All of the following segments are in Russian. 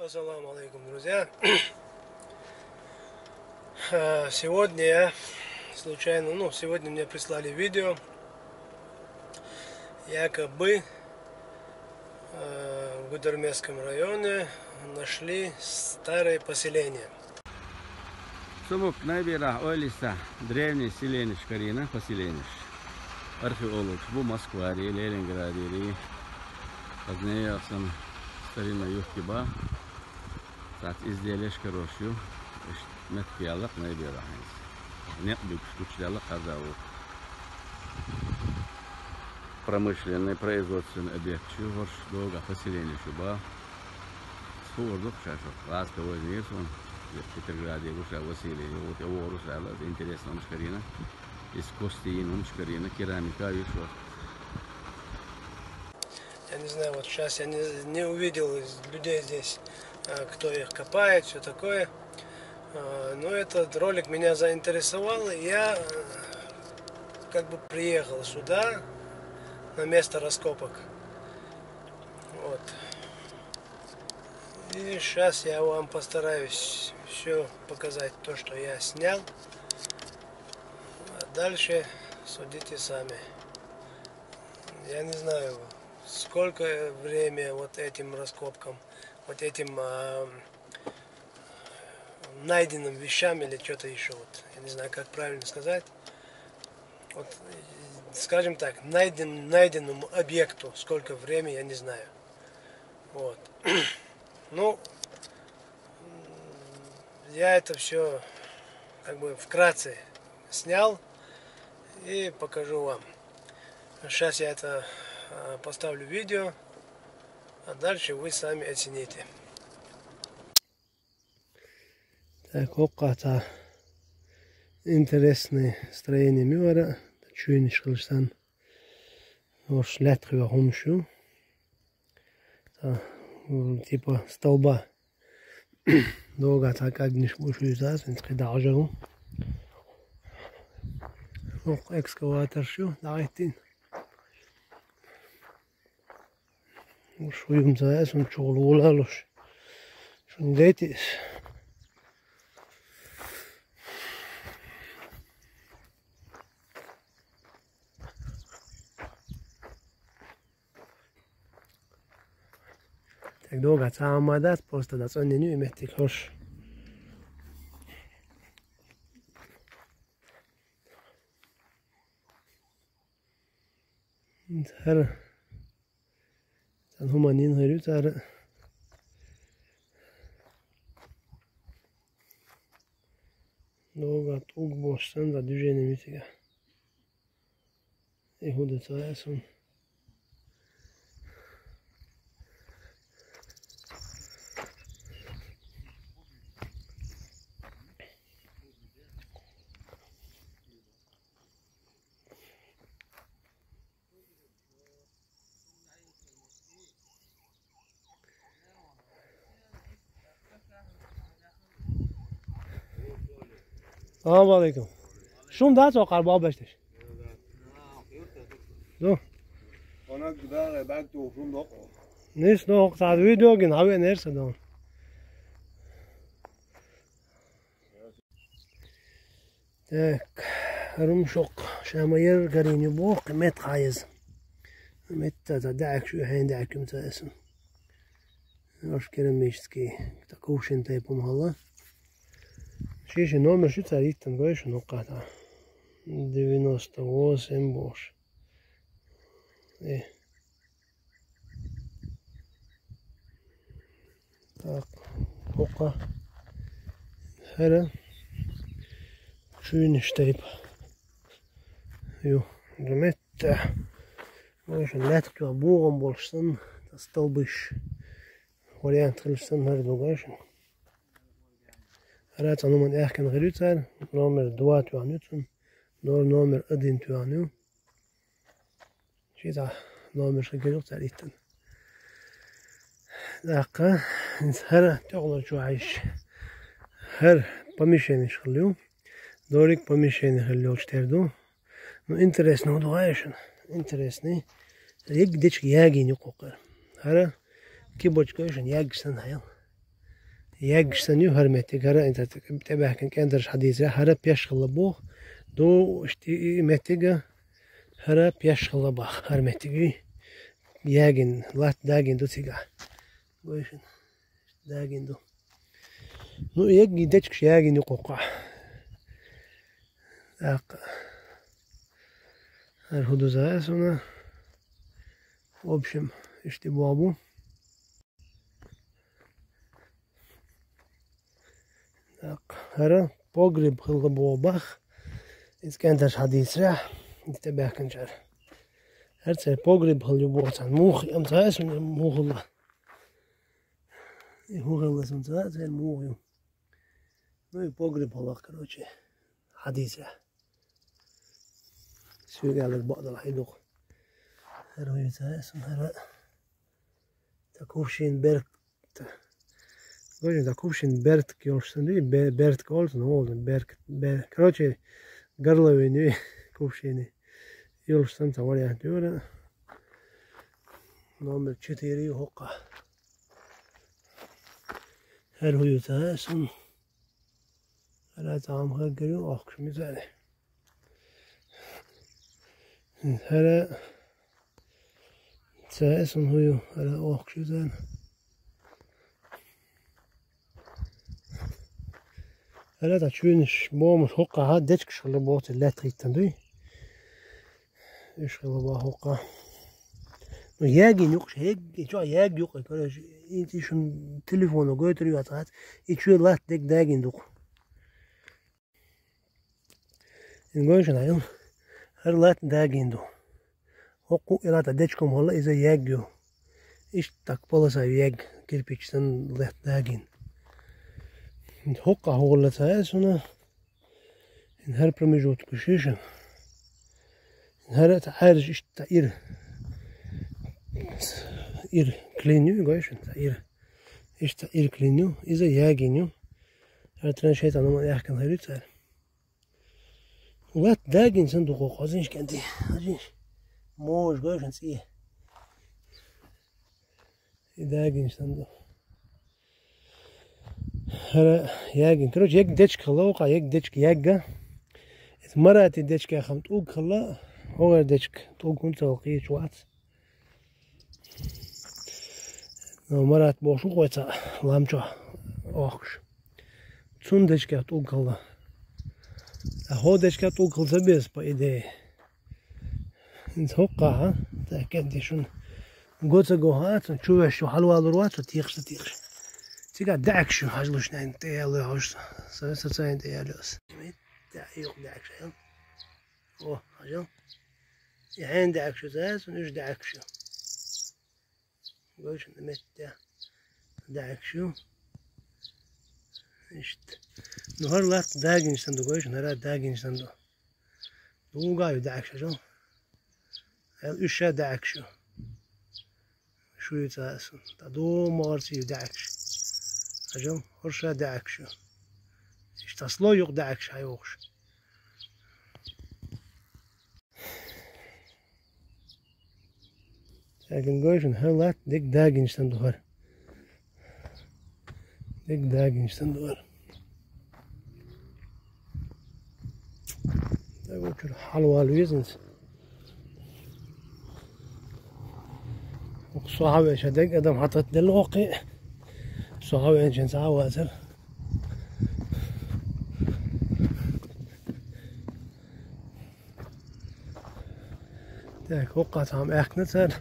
Ассаламу алейкум, друзья. Сегодня я случайно, сегодня мне прислали видео, якобы в Гудермесском районе нашли старое поселение. Сумук Найбера Олиса, древнее селение Шкарина, поселение. Археолог, в Москве, Ленинграде, позднее сам старинная Юхтиба, так изделие Шкарошью, Меткиалак Найбера. Нет бюкштучдала казаву. Промышленный производственный объект, чего долго поселение Шуба. Схожу, шашок, ласковый нерсон. В Петрограде уже Василий, вот его Русала, интересная Шкарина, из кости Шкарина, керамика и что. Я не знаю, вот сейчас я не увидел людей здесь, кто их копает, все такое. Но этот ролик меня заинтересовал, и я как бы приехал сюда, на место раскопок. Вот. И сейчас я вам постараюсь все показать, то, что я снял. А дальше судите сами. Я не знаю, сколько времени вот этим раскопкам, вот этим найденным вещам или что-то еще. Вот, я не знаю, как правильно сказать. Вот, скажем так, найденному объекту сколько времени, я не знаю. Вот. Ну, я это все как бы вкратце снял и покажу вам. Сейчас я это поставлю видео, а дальше вы сами оцените. Так, оката интересное строение мира. Чуйни шкалштан. Ош лятхива хумшу. Типа столба. Долго так огниш бушуйзас, инскидажагу. Ох, экскаватор шу, дайтин. Шуйум заяс, он чолулалуш. Шундетис. Так долго самодат, просто до цены не имеет хош. Her sen humanin hörüt her долго туг бошсан за движение митига. И худы цаясон. Assalamu alaikum. Şum daha çok arba başlar. Do. Ona gider ben de okum da. Nis no sad video gin have nerse do. Tak. Rum şok. Şamayır garini bu kıymet kayız. متى تدعك شو هين دعك متى اسم ناش كلام ميشتكي تكوش انت يبوم هلا شيش نومر شو تاريخ تنقوي شو نقطع 98 бош так пока هلا شو نشتري يو رمت Možda netko bugom bolštan, da stolbiš variant hilstan her dogashin. Rat anuman ehken grytar, nummer 2 tuanutun, nummer 1 tuanu. Şida nummer şekilde itten. Dakika, her tağlar şu ayş. Her помещение şkılıyor. Dorik помещение хылıyor çterdu. No interesno dogashin. Интересный. Як дечки яги не кокар. Хара кибочка еще ягсан хайл. يجسنيو هرمتك هرا انت تبع كان درش حديثة هرا بيش خلبوه دو اشتي متجا هرا بيش خلباخ هرمتجي ياجن لات داجن دو تيجا ويشن داجن دو نو يجي دتش ياجن يقوقع اق الهدو زاسونا وبشم اشتي بابو هرا بوغرب خلبو باخ إذا كان درش حديث راح يتبع كنجر هرتسي بوغرب خلبو عن موخي أمتاس من موخ الله موخ الله سمتاس زي الموخي نوي بوغرب الله كروتشي حديث راح سوي على البعض الحيدوق هرا يتاس هرا تكوفشين برك Gožem da kupšin Bertk još sam vi Bertk Olsen Holden Berk kroče grlovi ni kupšini još sam ta varijant jura number 4 hoka her huyu tasun her tam hagru akşam üzere her tasun huyu her akşam üzere هلا تشوينش بوم حقة هاد ديتك شغل بوت لا تريتندوي ايش شغل با حقة ياجي نوقش هيك جو ياجي يوق كلاش انتي شن تليفون وقوتري واتات يشوي لا ديك داجين دوق نقولش نعيم هر لا داجين دو حقو الى تديتكم والله اذا ياجيو ايش تقبل ياج كيربيتشن لا داجين Hokka hålla såna en här promijot kushishan en här تعارج تعير كلينيو قايشن تعير كلينيو إذا ياجينيو هذا ترى شيء أنا ما يحكي هاي ريتال وقت داجين صندوق قازينش كنتي أجينش موج قايشن سيه داجين صندوق هلا ياجن كروش يك ديتش خلاوقا يك ديتش ياجا مرات ديتش خمت اوق خلا هو ديتش توق كنت توقي شوات مرات بوشو قوتا لامجا اوخش تون ديتش توق خلا هو ديتش توق خلا بس بايدي انت هوقا تاكد دي شون قوتا قوهات تشوف شو حلوة الروات وتيخش تيجا دعك شو هاجلوش ناين تيالو هاش ساين تيالوس يوق دعك شو اوه هاجل يحين دعك شو زاز ونش دعك شو قولش نمت دعك شو اشت نهار لات داقين شتندو قولش نهار داقين شتندو دو قايو دعك شو اشا دعك شو يتاسون دو مارسي دعك شو أجل هرشا دعكشو اشتصلو يق دعكش هايوخش لكن قويشن هلات ديك داقين شتندوهر ديك داقين شتندوهر داقوشر حلوة الويزنس وقصوها شدك ادم حطت دلوقي صحابي انشان ساعة واسر تاك وقع تام اخنتر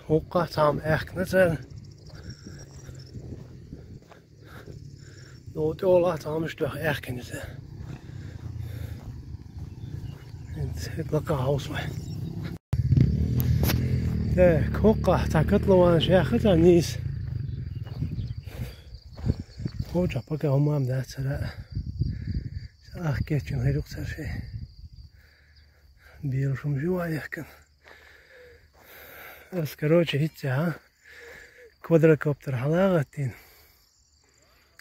وقع تام اخنتر نو تولع تام اشتوخ اخنتر انت لقى هوصوح تاك وقع تاكتلو وانا شاختر نيس هو جابك هم عم ده سلا كيتشن هيروق سرشي بيرشم جوا يحكم اسكروتش هيتها كوادركوبتر حلاقتين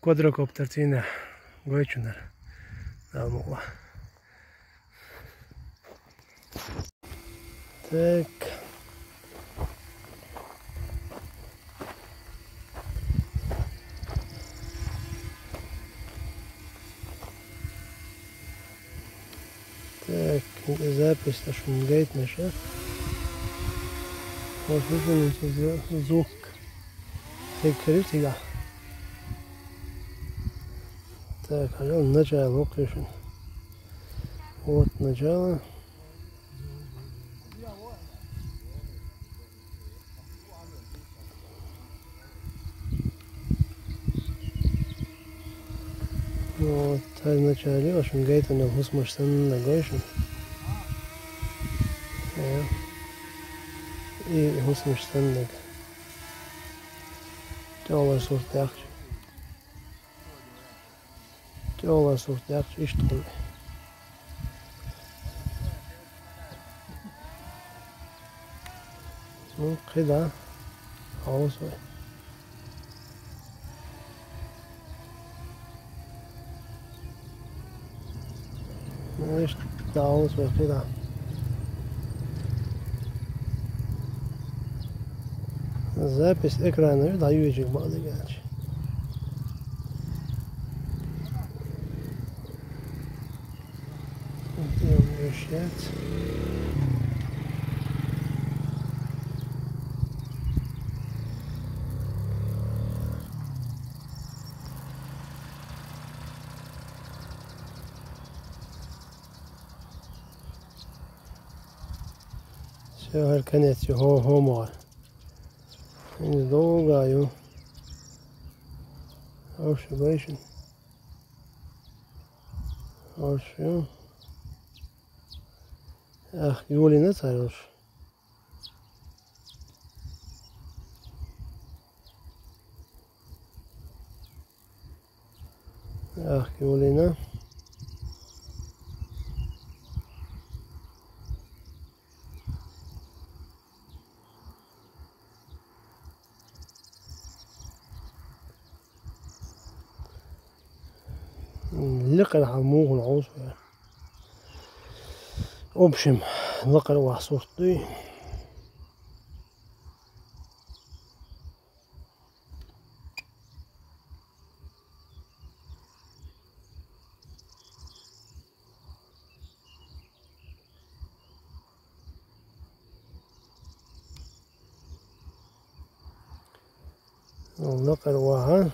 كوادركوبتر تينا قويتشنر لا والله تك запись на шунгейт наша. Вот выполните звук. Секретига. Так, начало включен. Вот начало. Вот, в начале вашим гейтом на гусмаштан на гойшин. И гусмаштан на тёла суртяхч. Тёла суртяхч иштхул. Ну, кида. Аусой. Ну, да, аусой, кида. Запись экрана, да, юечек бадыгач. Будем вещать. Все, конец його гомор. Недолго, ошибаюсь. Ошибаюсь. Ах, Юли не царишь. Ах, Юлина. لقى عموه العوز. В общем, لقى وحصورتي. لقى الواحد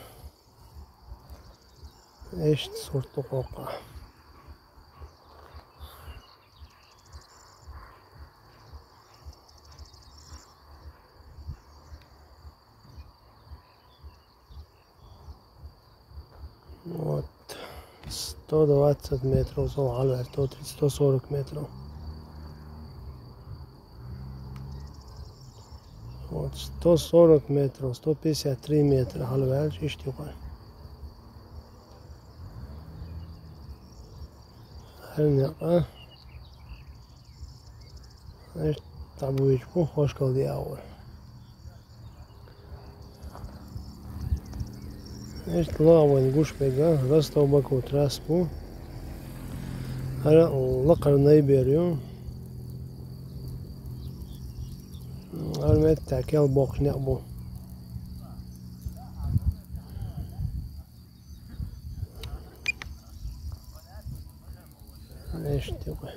ايش صورته قوقع. Вот 120 метров завалил, 140 метров. Вот 140 метров, 153 метра halvvägs ytterligare. Här nere. Här tabuichku hoş kaldı yavru. Este lavan gušpēga, rastau baku traspu. Ara laqar naiberiu. Armet takel box neqbu. İşte bu.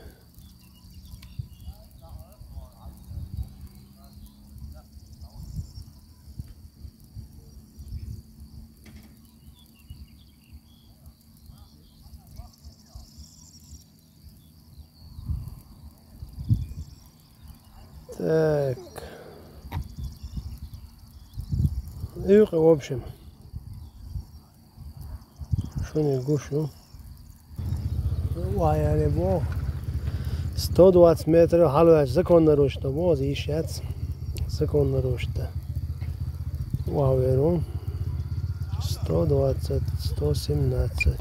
Так. И в общем. Что не гушу. Ваяли бог. 120 метров halvvägs законно-ручно. Вот ищец. Законно-ручно. Ваверу. 120, 117.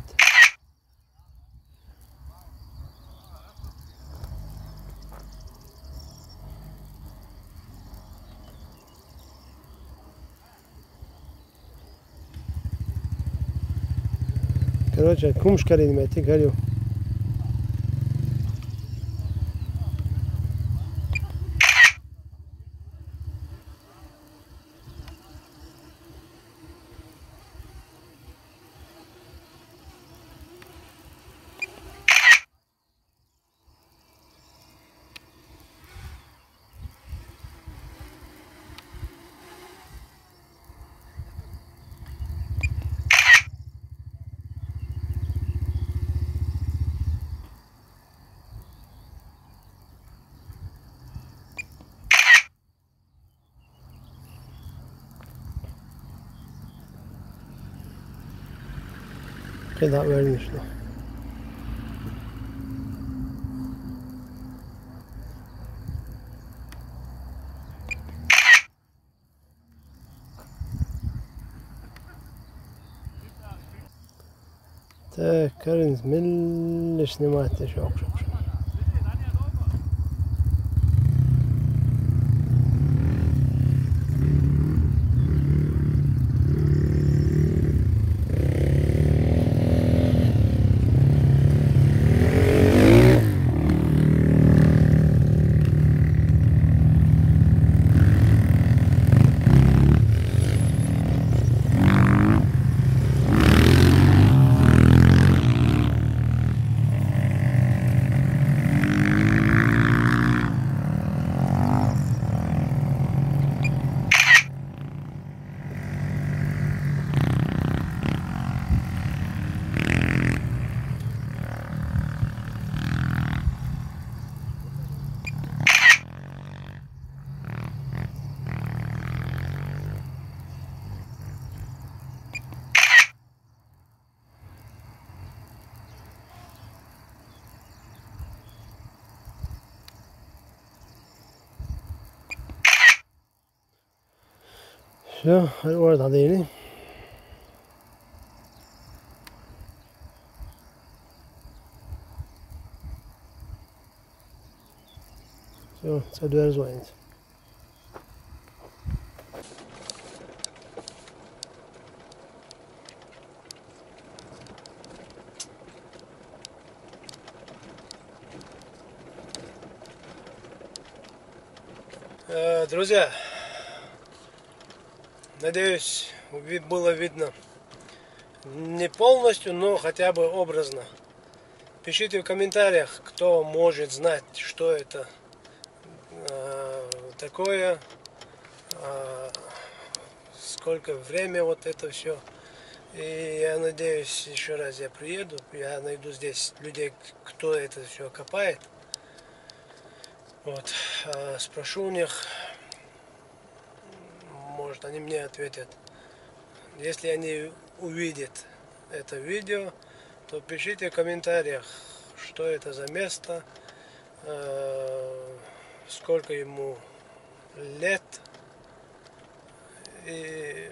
Короче, кумшка ринмети, говорю. Когда vermiş no. Так, Карин, медленно снимать еще. Все, orada değil. Все, це двері звонить. Друзья, надеюсь, было видно не полностью, но хотя бы образно. Пишите в комментариях, кто может знать, что это такое, сколько время вот это все. И я надеюсь, еще раз я приеду, я найду здесь людей, кто это все копает. Вот, спрошу у них, может они мне ответят. Если они увидят это видео, то пишите в комментариях, что это за место, сколько ему лет. И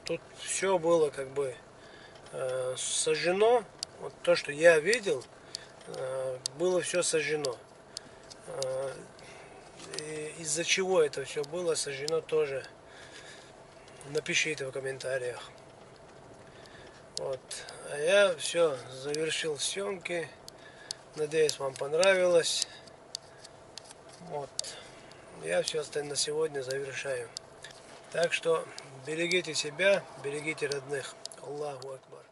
тут все было как бы сожжено. Вот то, что я видел, было все сожжено. И из-за чего это все было сожжено, тоже напишите в комментариях. Вот. А я все, завершил съемки. Надеюсь, вам понравилось. Вот. Я все на сегодня завершаю. Так что берегите себя, берегите родных. Аллаху Акбар.